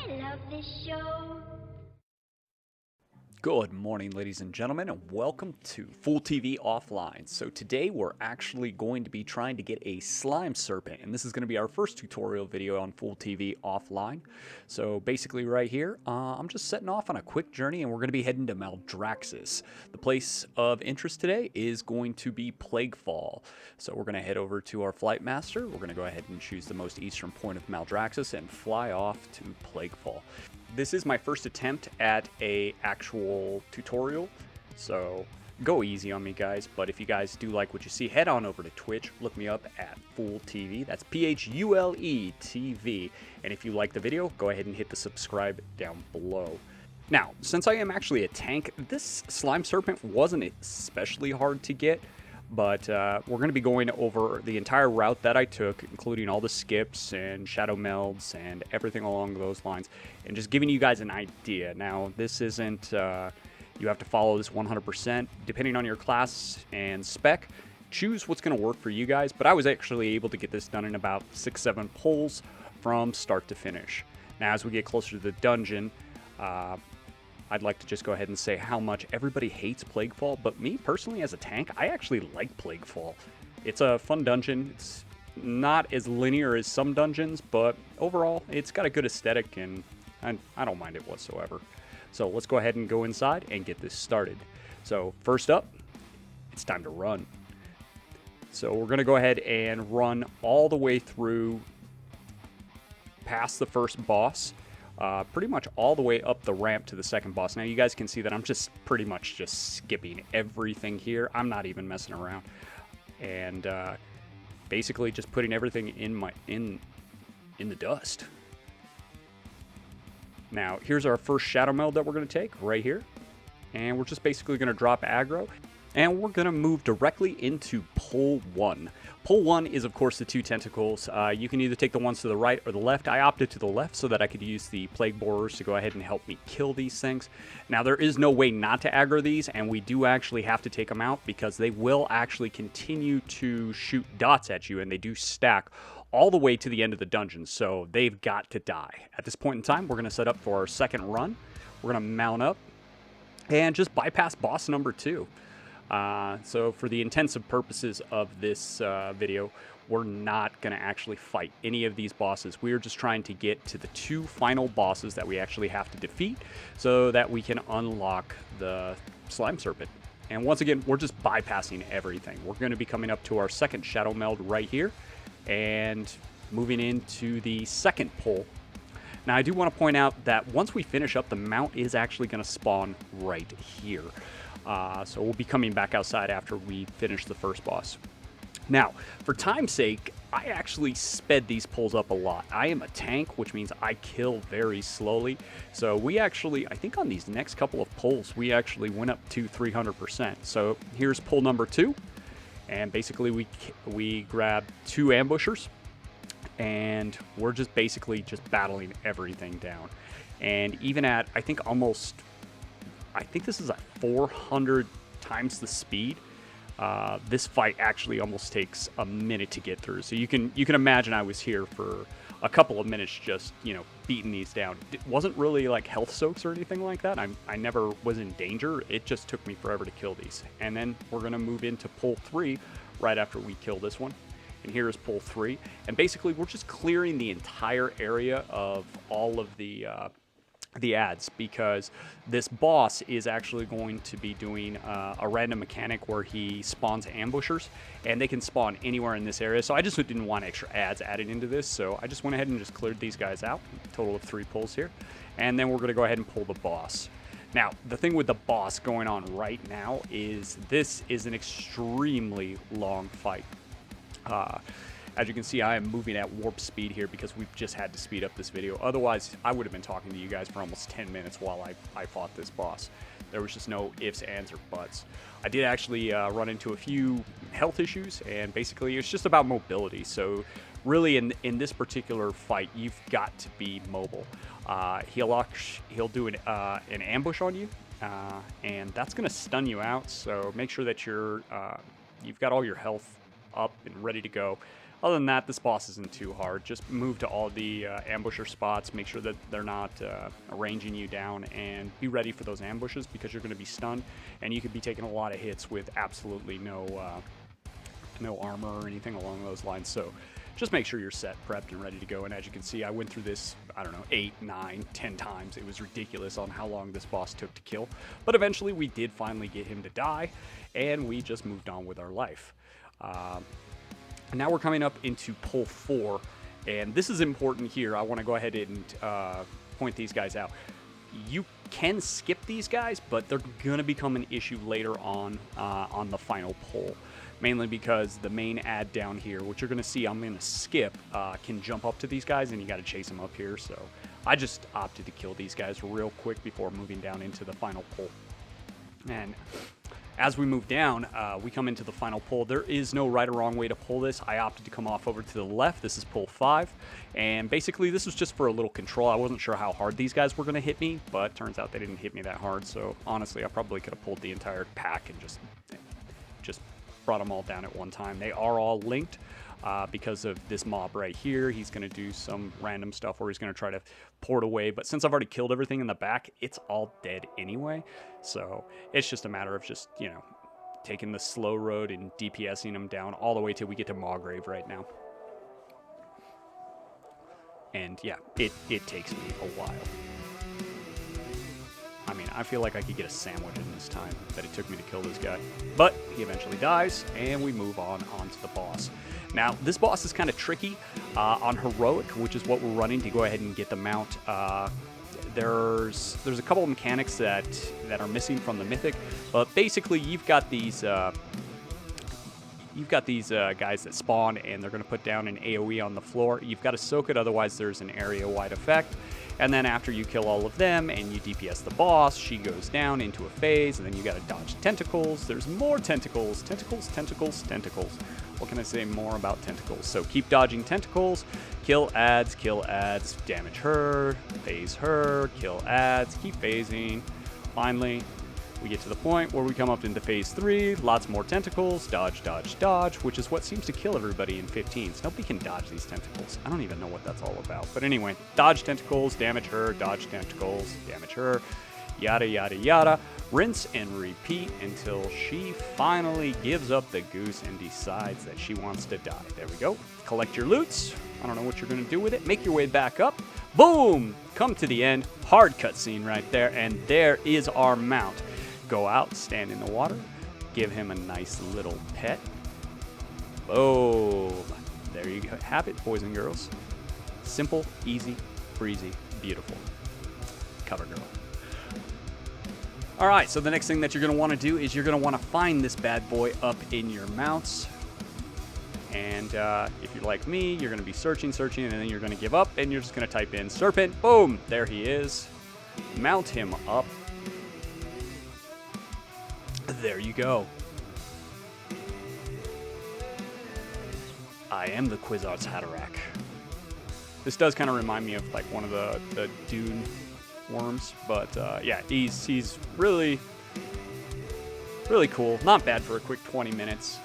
I love this show. Good morning, ladies and gentlemen, and welcome to Full TV Offline. So today we're actually going to be trying to get a slime serpent, and this is going to be our first tutorial video on Full TV Offline. So basically right here, I'm just setting off on a quick journey, and we're going to be heading to Maldraxxus. The place of interest today is going to be Plaguefall. So we're going to head over to our flight master. We're going to go ahead and choose the most eastern point of Maldraxxus and fly off to Plaguefall. This is my first attempt at a actual tutorial, so go easy on me, guys. But if you guys do like what you see, head on over to Twitch, look me up at Full TV. That's Phule TV. And if you like the video, go ahead and hit the subscribe down below. Now, since I am actually a tank, this slime serpent wasn't especially hard to get. But we're going to be going over the entire route that I took, including all the skips and shadow melds and everything along those lines, and just giving you guys an idea. Now, this isn't, you have to follow this 100%. Depending on your class and spec, choose what's going to work for you guys. But I was actually able to get this done in about 6-7 pulls from start to finish. Now, as we get closer to the dungeon, I'd like to just go ahead and say how much everybody hates Plaguefall, but me personally as a tank, I actually like Plaguefall. It's a fun dungeon. It's not as linear as some dungeons, but overall, it's got a good aesthetic, and I don't mind it whatsoever. So let's go ahead and go inside and get this started. So first up, it's time to run. So we're going to go ahead and run all the way through past the first boss. Pretty much all the way up the ramp to the second boss. Now you guys can see that I'm just pretty much just skipping everything here. I'm not even messing around, and basically just putting everything in the dust. Now here's our first shadow meld that we're going to take right here, and we're just basically going to drop aggro, and we're going to move directly into pull 1. Pull 1 is, of course, the 2 tentacles. You can either take the ones to the right or the left. I opted to the left so that I could use the plague borers to go ahead and help me kill these things. Now, there is no way not to aggro these, and we do actually have to take them out because they will actually continue to shoot dots at you, and they do stack all the way to the end of the dungeon, so they've got to die. At this point in time, we're going to set up for our second run. We're going to mount up and just bypass boss number 2. So for the intensive purposes of this video, we're not going to actually fight any of these bosses. We're just trying to get to the 2 final bosses that we actually have to defeat so that we can unlock the slime serpent. And once again, we're just bypassing everything. We're going to be coming up to our second shadow meld right here and moving into the second pull. Now, I do want to point out that once we finish up, the mount is actually going to spawn right here. So we'll be coming back outside after we finish the first boss. Now, for time's sake, I actually sped these pulls up a lot. I am a tank, which means I kill very slowly. So we actually, I think on these next couple of pulls, we actually went up to 300%. So here's pull number 2. And basically we grab 2 ambushers. And we're just basically just battling everything down. And even at, I think this is at 400 times the speed. This fight actually almost takes a minute to get through. So you can imagine I was here for a couple of minutes just, beating these down. It wasn't really like health soaks or anything like that. I never was in danger. It just took me forever to kill these. And then we're going to move into pull 3 right after we kill this one. And here is pull 3. And basically we're just clearing the entire area of all of the ads, because this boss is actually going to be doing a random mechanic where he spawns ambushers, and they can spawn anywhere in this area. So I just didn't want extra ads added into this, so I just went ahead and just cleared these guys out. Total of 3 pulls here, and then we're going to go ahead and pull the boss. Now, the thing with the boss going on right now is this is an extremely long fight. As you can see, I am moving at warp speed here because we've just had to speed up this video. Otherwise, I would have been talking to you guys for almost 10 minutes while I fought this boss. There was just no ifs, ands, or buts. I did actually run into a few health issues, and basically it's just about mobility. really in this particular fight, you've got to be mobile. He'll do an ambush on you, and that's going to stun you out. So make sure that you've got all your health up and ready to go. Other than that, this boss isn't too hard. Just move to all the ambusher spots, make sure that they're not arranging you down, and be ready for those ambushes because you're going to be stunned, and you could be taking a lot of hits with absolutely no armor or anything along those lines. So just make sure you're set, prepped, and ready to go. And as you can see, I went through this, I don't know, 8, 9, 10 times. It was ridiculous on how long this boss took to kill. But eventually we did finally get him to die, and we just moved on with our life. And now we're coming up into pull 4, and this is important here. I want to go ahead and point these guys out. You can skip these guys, but they're going to become an issue later on the final pull. Mainly because the main ad down here, which you're going to see I'm going to skip, can jump up to these guys, and you got to chase them up here. So I just opted to kill these guys real quick before moving down into the final pull. And as we move down, we come into the final pull. There is no right or wrong way to pull this. I opted to come off over to the left. This is pull 5. And basically, this was just for a little control. I wasn't sure how hard these guys were going to hit me, but turns out they didn't hit me that hard. So honestly, I probably could have pulled the entire pack and just brought them all down at one time. They are all linked because of this mob right here. He's going to do some random stuff where he's going to try to port away, but since I've already killed everything in the back, it's all dead anyway. So it's just a matter of just, you know, taking the slow road and DPSing them down all the way till we get to Mawgrave right now. And yeah, it takes me a while. I mean, I feel like I could get a sandwich in this time that it took me to kill this guy. But he eventually dies, and we move on to the boss. Now, this boss is kind of tricky on Heroic, which is what we're running to go ahead and get the mount. There's a couple of mechanics that are missing from the Mythic, but basically you've got these guys that spawn, and they're going to put down an AoE on the floor. You've got to soak it, otherwise there's an area-wide effect. And then after you kill all of them and you DPS the boss, she goes down into a phase, and then you got to dodge tentacles. There's more tentacles. Tentacles, tentacles, tentacles. What can I say more about tentacles? So keep dodging tentacles, kill ads, damage her, phase her, kill ads, keep phasing. Finally, we get to the point where we come up into phase 3, lots more tentacles, dodge, dodge, dodge, which is what seems to kill everybody in 15s. Nobody can dodge these tentacles. I don't even know what that's all about. But anyway, dodge tentacles, damage her, dodge tentacles, damage her, yada, yada, yada. Rinse and repeat until she finally gives up the goose and decides that she wants to die. There we go. Collect your loots. I don't know what you're going to do with it. Make your way back up. Boom! Come to the end. Hard cutscene right there. And there is our mount. Go out, stand in the water, give him a nice little pet. Boom. There you have it, boys and girls. Simple, easy, breezy, beautiful. Cover girl. All right, so the next thing that you're going to want to do is you're going to want to find this bad boy up in your mounts. And if you're like me, you're going to be searching, and then you're going to give up, and you're just going to type in Serpent. Boom, there he is. Mount him up. There you go. I am the Quizards Hatterack. This does kind of remind me of like one of the Dune worms, but yeah, he's really cool. Not bad for a quick 20 minutes.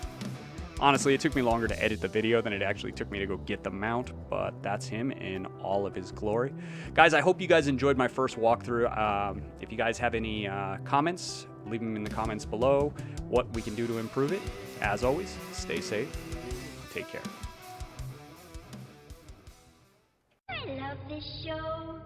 Honestly, it took me longer to edit the video than it actually took me to go get the mount, but that's him in all of his glory. Guys, I hope you guys enjoyed my first walkthrough. If you guys have any comments, leave them in the comments below, what we can do to improve it. As always, stay safe, take care. I love this show.